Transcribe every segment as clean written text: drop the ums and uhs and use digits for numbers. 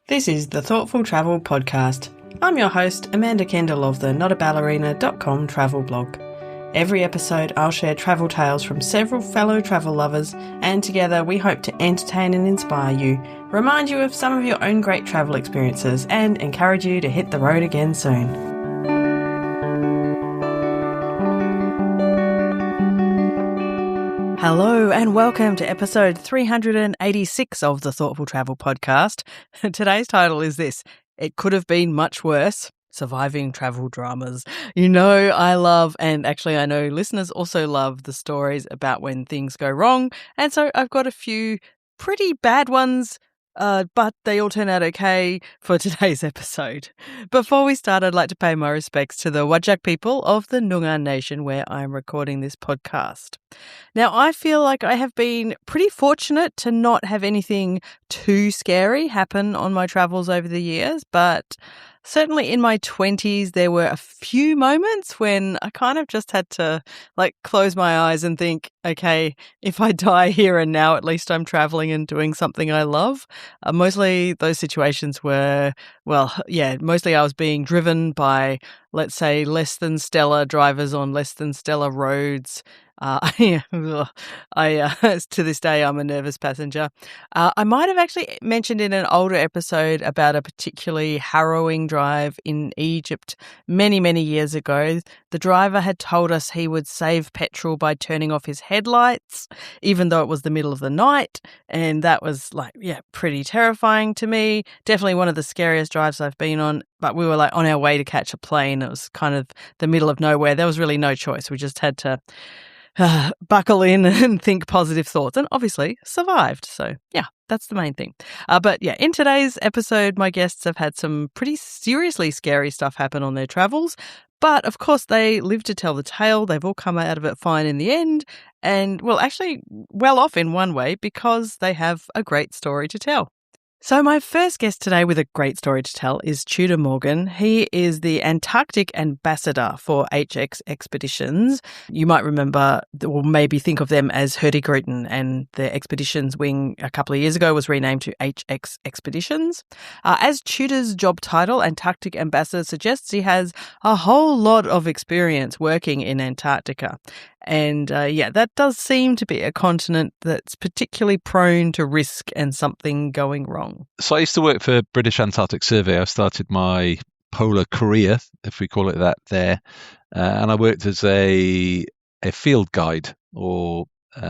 This is the Thoughtful Travel Podcast. I'm your host, Amanda Kendall of the notaballerina.com travel blog. Every episode, I'll share travel tales from several fellow travel lovers, and together we hope to entertain and inspire you, remind you of some of your own great travel experiences, and encourage you to hit the road again soon. Hello and welcome to episode 386 of the Thoughtful Travel Podcast. Today's title is this: It Could Have Been Much Worse, Surviving Travel Dramas. You know I love, and actually I know listeners also love, the stories about when things go wrong. And so I've got a few pretty bad ones, but they all turn out okay for today's episode. Before we start, I'd like to pay my respects to the Whadjuk people of the Noongar Nation where I'm recording this podcast. Now, I feel like I have been pretty fortunate to not have anything too scary happen on my travels over the years, but certainly in my 20s, there were a few moments when I kind of just had to close my eyes and think, okay, if I die here and now, at least I'm traveling and doing something I love. Mostly those situations were, mostly I was being driven by, let's say, less than stellar drivers on less than stellar roads. To this day, I'm a nervous passenger. I might have actually mentioned in an older episode about a particularly harrowing drive in Egypt many, many years ago. The driver had told us he would save petrol by turning off his headlights, even though it was the middle of the night. And that was pretty terrifying to me. Definitely one of the scariest drives I've been on. But we were on our way to catch a plane. It was kind of the middle of nowhere. There was really no choice. We just had to buckle in and think positive thoughts, and obviously survived. So that's the main thing. In today's episode, my guests have had some pretty seriously scary stuff happen on their travels, but of course they live to tell the tale. They've all come out of it fine in the end, and actually well off in one way because they have a great story to tell. So my first guest today with a great story to tell is Tudor Morgan. He is the Antarctic Ambassador for HX Expeditions. You might remember or maybe think of them as Hurtigruten, and the expeditions wing a couple of years ago was renamed to HX Expeditions. As Tudor's job title, Antarctic Ambassador, suggests, he has a whole lot of experience working in Antarctica. And that does seem to be a continent that's particularly prone to risk and something going wrong. So I used to work for British Antarctic Survey. I started my polar career, if we call it that, there. And I worked as a field guide or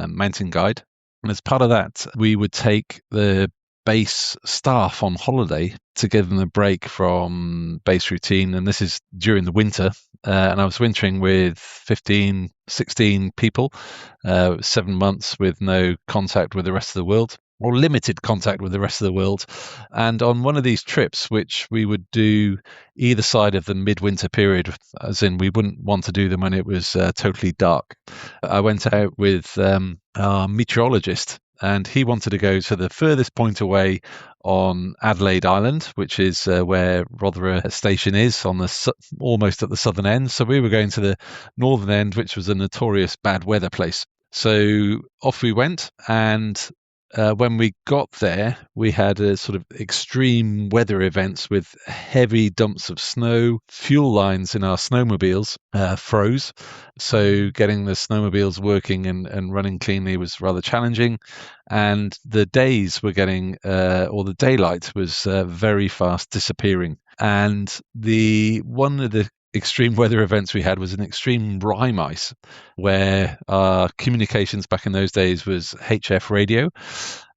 mountain guide. And as part of that, we would take the base staff on holiday to give them a break from base routine. And this is during the winter. And I was wintering with 15, 16 people, 7 months with no contact with the rest of the world, or limited contact with the rest of the world. And on one of these trips, which we would do either side of the midwinter period, as in we wouldn't want to do them when it was totally dark, I went out with our meteorologist, and he wanted to go to the furthest point away on Adelaide Island, which is where Rotherham Station is, on the almost at the southern end. So we were going to the northern end, which was a notorious bad weather place. So off we went, and when we got there, we had a sort of extreme weather events with heavy dumps of snow. Fuel lines in our snowmobiles froze. So getting the snowmobiles working and running cleanly was rather challenging. And the days were getting, or the daylight was very fast disappearing. And one of the extreme weather events we had was an extreme rime ice, where our communications back in those days was HF radio.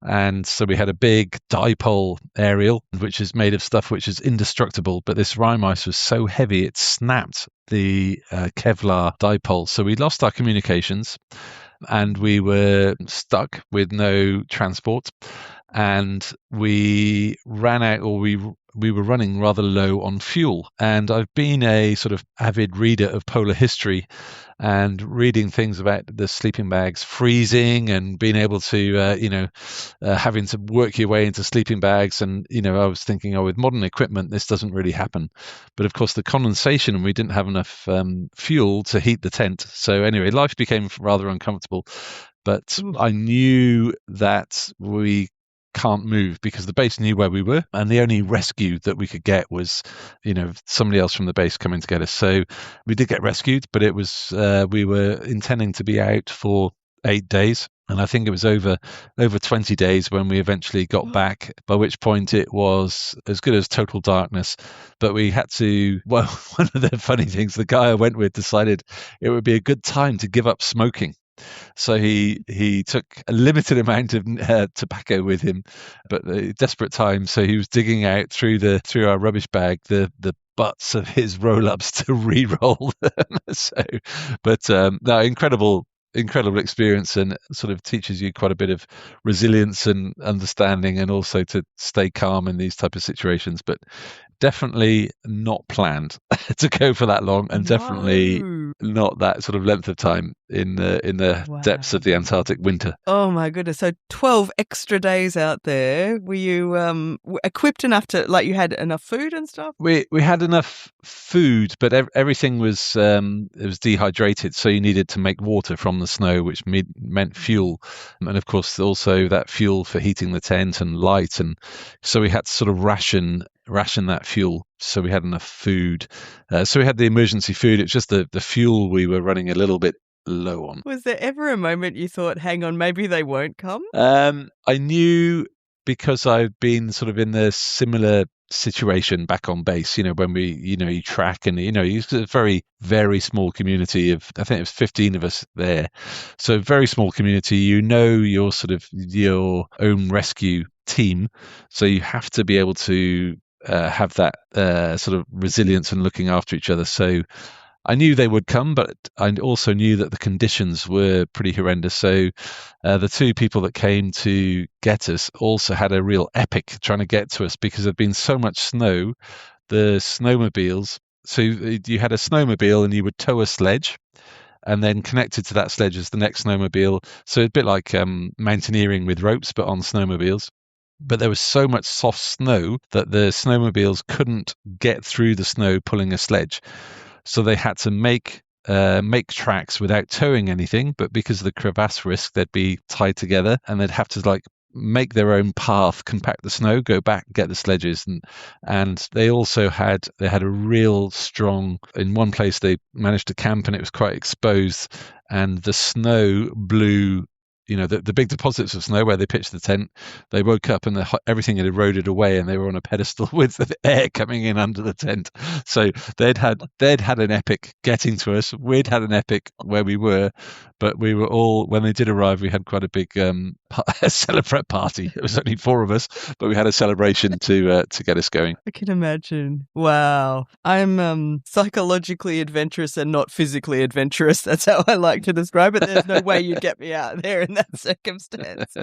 And so we had a big dipole aerial, which is made of stuff which is indestructible. But this rime ice was so heavy, it snapped the Kevlar dipole. So we lost our communications and we were stuck with no transport. And we ran out, or we were running rather low on fuel. And I've been a sort of avid reader of polar history and reading things about the sleeping bags freezing and being able to, having to work your way into sleeping bags. And, I was thinking, with modern equipment, this doesn't really happen. But of course, the condensation, we didn't have enough fuel to heat the tent. So anyway, life became rather uncomfortable. But I knew that we can't move because the base knew where we were, and the only rescue that we could get was, somebody else from the base coming to get us. So we did get rescued, but it was we were intending to be out for 8 days. And I think it was over 20 days when we eventually got back, by which point it was as good as total darkness. But we had to, well, one of the funny things, the guy I went with decided it would be a good time to give up smoking. So he took a limited amount of tobacco with him, but a desperate time. So he was digging out through our rubbish bag the butts of his roll-ups to re-roll them. No, incredible experience, and sort of teaches you quite a bit of resilience and understanding, and also to stay calm in these type of situations. But definitely not planned to go for that long, and definitely not that sort of length of time in the depths of the Antarctic winter. Oh my goodness. So 12 extra days out there. Were you equipped enough to, like, you had enough food and stuff? We had enough food, but everything was it was dehydrated, so you needed to make water from the snow, which meant fuel, and of course also that fuel for heating the tent and light, and so we had to sort of ration that fuel, so we had enough food. So we had the emergency food. It's just the fuel we were running a little bit low on. Was there ever a moment you thought, hang on, maybe they won't come? I knew, because I've been sort of in the similar situation back on base, when we, you track, and, it's a very, very small community of, I think it was 15 of us there. So very small community, your sort of your own rescue team. So you have to be able to have that sort of resilience and looking after each other. So I knew they would come, but I also knew that the conditions were pretty horrendous. So the two people that came to get us also had a real epic trying to get to us, because there'd been so much snow. The snowmobiles, so you had a snowmobile and you would tow a sledge, and then connected to that sledge is the next snowmobile. So a bit like mountaineering with ropes, but on snowmobiles. But there was so much soft snow that the snowmobiles couldn't get through the snow pulling a sledge. So they had to make tracks without towing anything, but because of the crevasse risk, they'd be tied together, and they'd have to make their own path, compact the snow, go back, get the sledges, and they also had a real strong. In one place, they managed to camp, and it was quite exposed, and the snow blew. The big deposits of snow where they pitched the tent, they woke up and everything had eroded away, and they were on a pedestal with the air coming in under the tent. So they'd had an epic getting to us. We'd had an epic where we were, but we were all, when they did arrive, we had quite a big celebrate party. It was only 4 of us, but we had a celebration to get us going. I can imagine. Wow. I'm psychologically adventurous and not physically adventurous. That's how I like to describe it. There's no way you'd get me out there in that circumstance.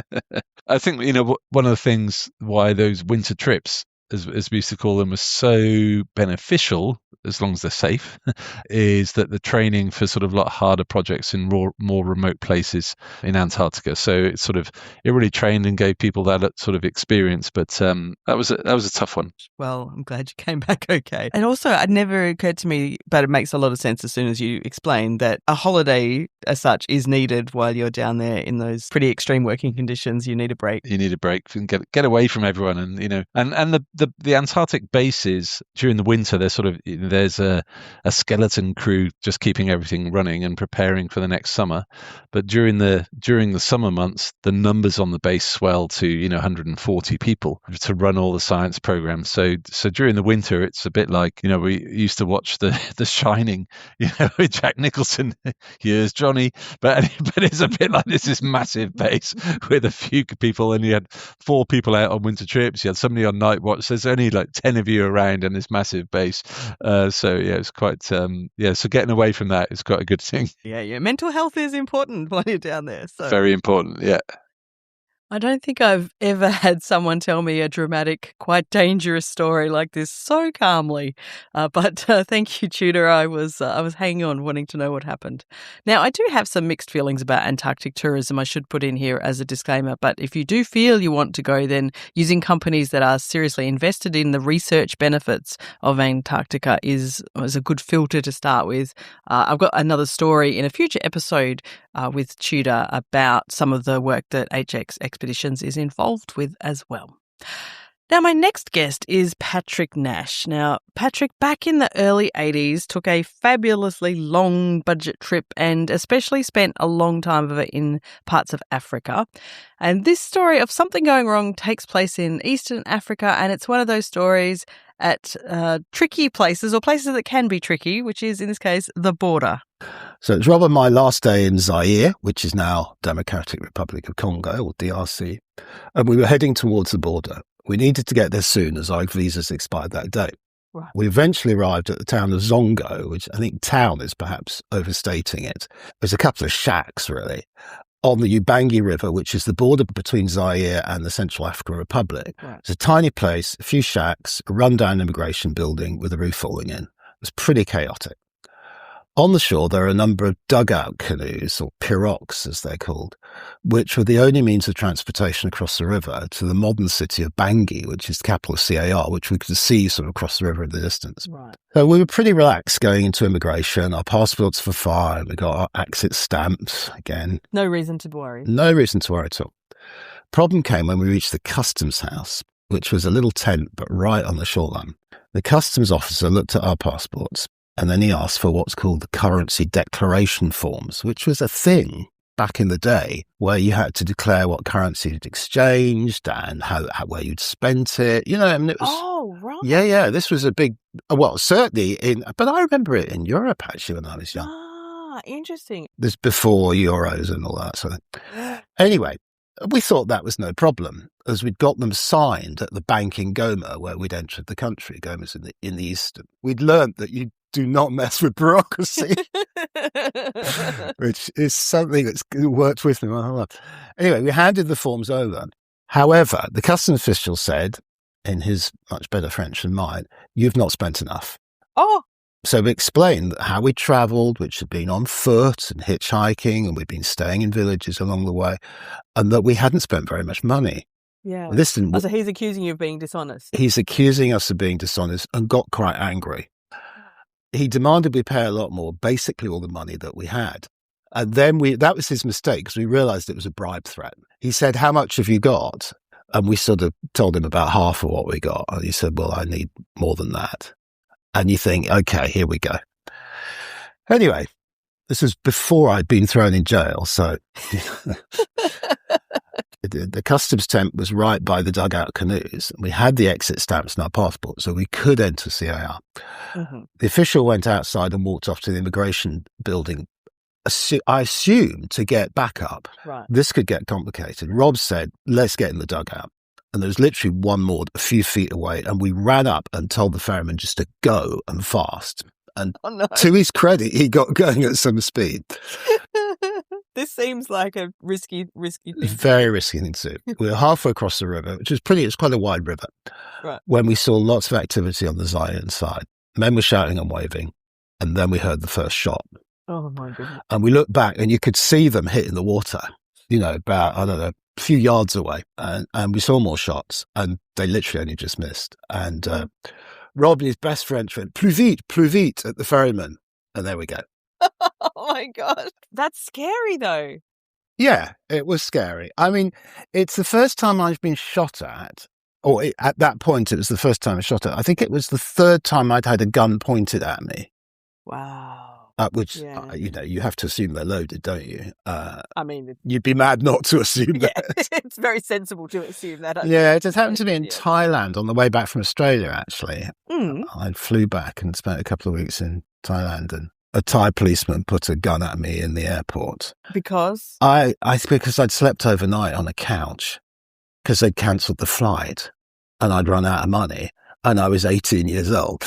I think, one of the things why those winter trips, as we used to call them, are so beneficial, as long as they're safe, is that the training for sort of lot harder projects in more remote places in Antarctica. So it really trained and gave people that sort of experience. But that was a tough one. Well, I'm glad you came back okay. And also, it never occurred to me, but it makes a lot of sense as soon as you explained that a holiday as such is needed while you're down there in those pretty extreme working conditions. You need a break. You need a break and get away from everyone, and and the Antarctic bases during the winter, they're sort of, there's a skeleton crew just keeping everything running and preparing for the next summer. But during the summer months, the numbers on the base swell to 140 people to run all the science programs. So during the winter, it's a bit like we used to watch the Shining, with Jack Nicholson. Here's Johnny, but it's a bit like this massive base with a few people, and you had 4 people out on winter trips. You had somebody on night watch. There's only like 10 of you around in this massive base. So yeah, it's quite so getting away from that is quite a good thing. Yeah. Mental health is important while you're down there. So very important. Yeah. I don't think I've ever had someone tell me a dramatic, quite dangerous story like this so calmly. But thank you, Tudor. I was hanging on, wanting to know what happened. Now, I do have some mixed feelings about Antarctic tourism. I should put in here as a disclaimer. But if you do feel you want to go, then using companies that are seriously invested in the research benefits of Antarctica is a good filter to start with. I've got another story in a future episode with Tudor about some of the work that HX Expeditions is involved with as well. Now, my next guest is Patrick Nash. Now, Patrick, back in the early 80s, took a fabulously long budget trip and especially spent a long time of it in parts of Africa. And this story of something going wrong takes place in Eastern Africa, and it's one of those stories at tricky places, or places that can be tricky, which is, in this case, the border. So it's Rob and my last day in Zaire, which is now Democratic Republic of Congo, or DRC, and we were heading towards the border. We needed to get there soon as our visas expired that day. Right. We eventually arrived at the town of Zongo, which I think town is perhaps overstating it. There's a couple of shacks, really, on the Ubangi River, which is the border between Zaire and the Central African Republic. Right. It's a tiny place, a few shacks, a rundown immigration building with a roof falling in. It was pretty chaotic. On the shore, there are a number of dugout canoes, or pirogues as they're called, which were the only means of transportation across the river to the modern city of Bangui, which is the capital of CAR, which we could see sort of across the river in the distance. Right. So we were pretty relaxed going into immigration. Our passports were fine. We got our exit stamps again. No reason to worry. No reason to worry at all. Problem came when we reached the customs house, which was a little tent, but right on the shoreline. The customs officer looked at our passports, and then he asked for what's called the currency declaration forms, which was a thing back in the day where you had to declare what currency you'd exchanged and how where you'd spent it. You know, I mean, it was. Oh, right. Yeah. This was a big. Well, certainly but I remember it in Europe actually when I was young. Ah, interesting. This before euros and all that sort of thing. Anyway, we thought that was no problem, as we'd got them signed at the bank in Goma where we'd entered the country. Goma's in the eastern. We'd learned that you do not mess with bureaucracy, which is something that's worked with me my whole life. Anyway, we handed the forms over. However, the customs official said, in his much better French than mine, "You've not spent enough." Oh. So we explained how we travelled, which had been on foot and hitchhiking, and we'd been staying in villages along the way, and that we hadn't spent very much money. Yeah. This didn't. So he's accusing you of being dishonest. He's accusing us of being dishonest and got quite angry. He demanded we pay a lot more, basically all the money that we had. And then that was his mistake, because we realised it was a bribe threat. He said, "How much have you got?" And we sort of told him about half of what we got. And he said, "Well, I need more than that." And you think, okay, here we go. Anyway, this was before I'd been thrown in jail. So the customs tent was right by the dugout canoes. We had the exit stamps in our passport, so we could enter CAR. Mm-hmm. The official went outside and walked off to the immigration building, I assume, to get backup. Right. This could get complicated. Rob said, "Let's get in the dugout." And there was literally one more a few feet away, and we ran up and told the ferryman just to go and fast. And to his credit, he got going at some speed. This seems like a risky thing. Very risky thing to do. We were halfway across the river, which was it's quite a wide river, right, when we saw lots of activity on the Zairean side. Men were shouting and waving, and then we heard the first shot. Oh, my goodness. And we looked back, and you could see them hitting the water, about, I don't know, a few yards away. And we saw more shots, and they literally only just missed. And Rob and his best French went, plus vite, at the ferryman. And there we go. Oh, my God. That's scary, though. Yeah, it was scary. I mean, it's the first time I've been shot at, or at that point, it was the first time I shot at. I think it was the third time I'd had a gun pointed at me. Wow. Which, yeah. You have to assume they're loaded, don't you? I mean, you'd be mad not to assume that. It's very sensible to assume that. Yeah, it just happened to me in Thailand on the way back from Australia, actually. Mm. I flew back and spent a couple of weeks in Thailand, and a Thai policeman put a gun at me in the airport. Because? Because I'd slept overnight on a couch, because they'd cancelled the flight, and I'd run out of money, and I was 18 years old.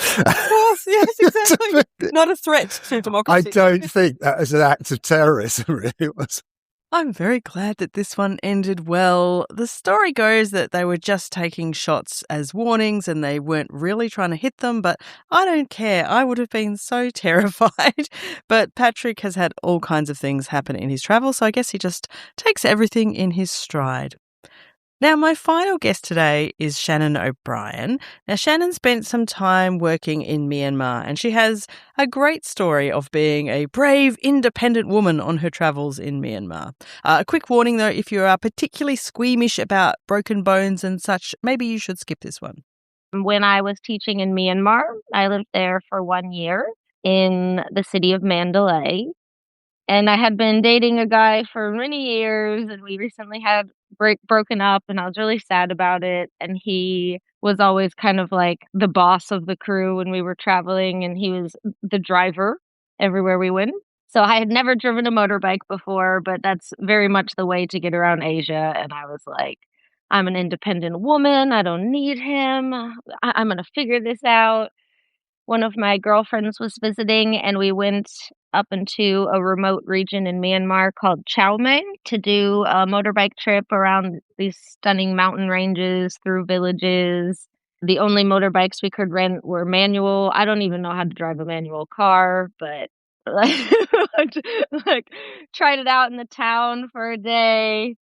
Yes, exactly. Not a threat to democracy. I don't think that was an act of terrorism, really. It was. I'm very glad that this one ended well. The story goes that they were just taking shots as warnings and they weren't really trying to hit them, but I don't care. I would have been so terrified. But Patrick has had all kinds of things happen in his travel, so I guess he just takes everything in his stride. Now, my final guest today is Shannon O'Brien. Now, Shannon spent some time working in Myanmar, and she has a great story of being a brave, independent woman on her travels in Myanmar. A quick warning, though, if you are particularly squeamish about broken bones and such, maybe you should skip this one. When I was teaching in Myanmar, I lived there for 1 year in the city of Mandalay. And I had been dating a guy for many years, and we recently had broken up, and I was really sad about it. And he was always kind of like the boss of the crew when we were traveling, and he was the driver everywhere we went. So I had never driven a motorbike before, but that's very much the way to get around Asia. And I was like, I'm an independent woman. I don't need him. I'm going to figure this out. One of my girlfriends was visiting, and we went up into a remote region in Myanmar called Chiao Mai to do a motorbike trip around these stunning mountain ranges through villages. The only motorbikes we could rent were manual. I don't even know how to drive a manual car, but like tried it out in the town for a day.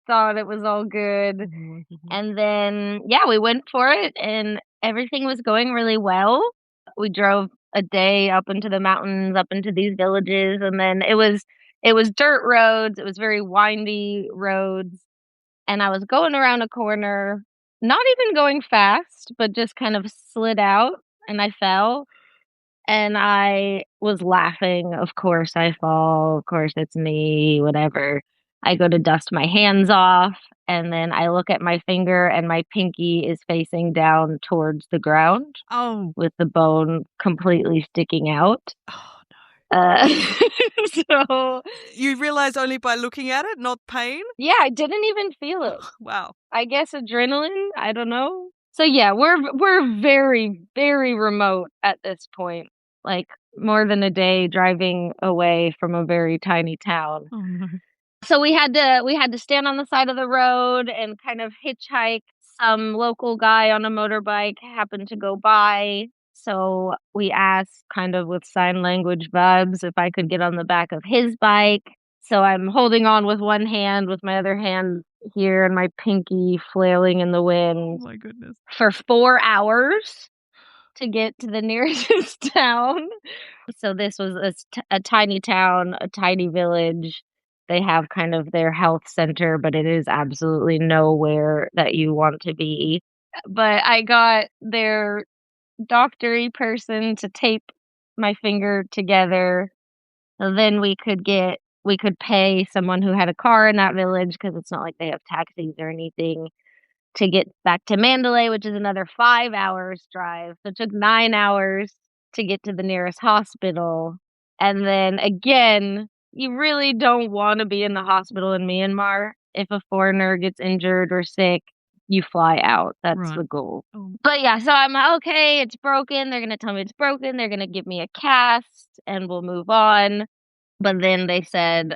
Thought it was all good. And then, we went for it, and everything was going really well. We drove a day up into the mountains, up into these villages, and then it was dirt roads. It was very windy roads. And I was going around a corner, not even going fast, but just kind of slid out, and I fell. And I was laughing. Of course I fall. Of course it's me, whatever. I go to dust my hands off, and then I look at my finger, and my pinky is facing down towards the ground. Oh. With the bone completely sticking out. Oh, no. So you realize only by looking at it, not pain? Yeah, I didn't even feel it. Wow. I guess adrenaline, I don't know. So yeah, we're very, very remote at this point. Like more than a day driving away from a very tiny town. Oh no. So we had to stand on the side of the road and kind of hitchhike. Some local guy on a motorbike happened to go by. So we asked, kind of with sign language vibes, if I could get on the back of his bike. So I'm holding on with one hand, with my other hand here, and my pinky flailing in the wind. Oh my goodness. For 4 hours to get to the nearest town. So this was a tiny town, a tiny village. They have kind of their health center, but it is absolutely nowhere that you want to be. But I got their doctor-y person to tape my finger together. And then we could pay someone who had a car in that village, because it's not like they have taxis or anything, to get back to Mandalay, which is another 5 hours drive. So it took 9 hours to get to the nearest hospital. And then again, you really don't want to be in the hospital in Myanmar. If a foreigner gets injured or sick, you fly out. That's Right. the goal. Oh. But yeah, so I'm okay. It's broken. They're going to tell me it's broken. They're going to give me a cast and we'll move on. But then they said,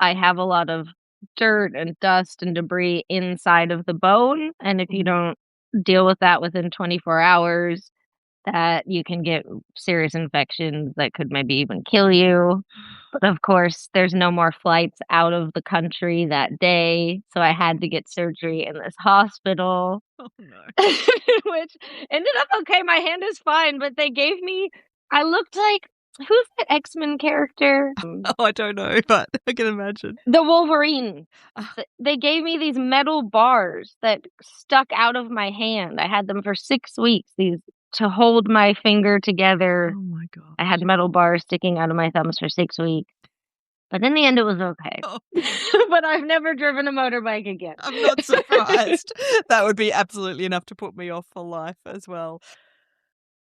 I have a lot of dirt and dust and debris inside of the bone. And if you don't deal with that within 24 hours, that you can get serious infections that could maybe even kill you. But of course, there's no more flights out of the country that day. So I had to get surgery in this hospital. Oh no. Which ended up okay. My hand is fine, but they gave me, I looked like, who's that X-Men character? Oh, I don't know, but I can imagine. The Wolverine. They gave me these metal bars that stuck out of my hand. I had them for 6 weeks, these to hold my finger together. Oh my god. I had metal bars sticking out of my thumbs for 6 weeks. But in the end, it was okay. Oh. But I've never driven a motorbike again. I'm not surprised. That would be absolutely enough to put me off for life as well.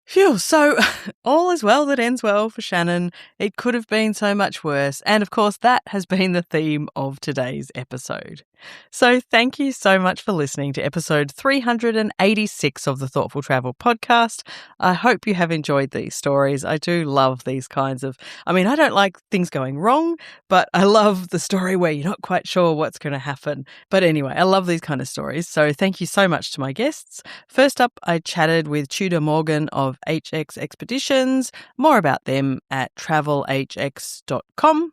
Phew, so all is well that ends well for Shannon. It could have been so much worse. And of course, that has been the theme of today's episode. So thank you so much for listening to episode 386 of the Thoughtful Travel podcast. I hope you have enjoyed these stories. I do love these kinds of, I don't like things going wrong, but I love the story where you're not quite sure what's going to happen. But anyway, I love these kind of stories. So thank you so much to my guests. First up, I chatted with Tudor Morgan of HX Expeditions. More about them at travelhx.com.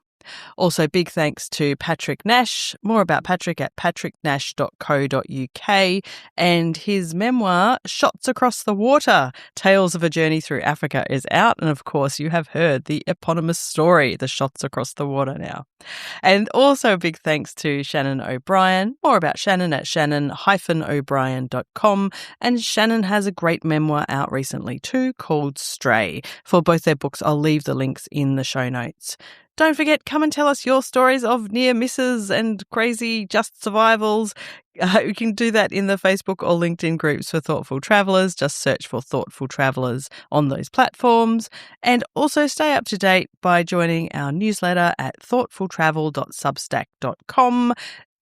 Also, big thanks to Patrick Nash. More about Patrick at patricknash.co.uk, and his memoir, Shots Across the Water, Tales of a Journey Through Africa, is out. And of course, you have heard the eponymous story, The Shots Across the Water now. And also a big thanks to Shannon O'Brien. More about Shannon at shannon-o'brien.com. And Shannon has a great memoir out recently too called Stray. For both their books, I'll leave the links in the show notes. Don't forget, come and tell us your stories of near misses and crazy just survivals. You can do that in the Facebook or LinkedIn groups for Thoughtful Travellers. Just search for Thoughtful Travellers on those platforms. And also stay up to date by joining our newsletter at thoughtfultravel.substack.com.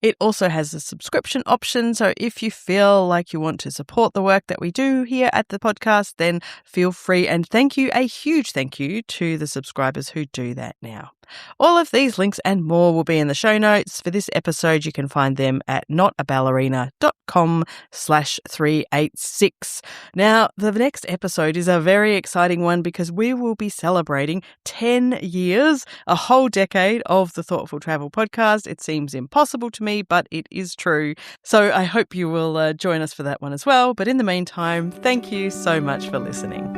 It also has a subscription option, so if you feel like you want to support the work that we do here at the podcast, then feel free. And thank you, a huge thank you to the subscribers who do that now. All of these links and more will be in the show notes. For this episode, you can find them at notaballerina.com/386. Now, the next episode is a very exciting one because we will be celebrating 10 years, a whole decade of the Thoughtful Travel podcast. It seems impossible to me, but it is true. So I hope you will join us for that one as well. But in the meantime, thank you so much for listening.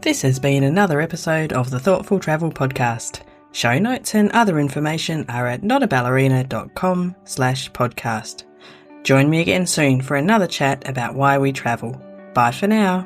This has been another episode of the Thoughtful Travel Podcast. Show notes and other information are at notaballerina.com/podcast. Join me again soon for another chat about why we travel. Bye for now.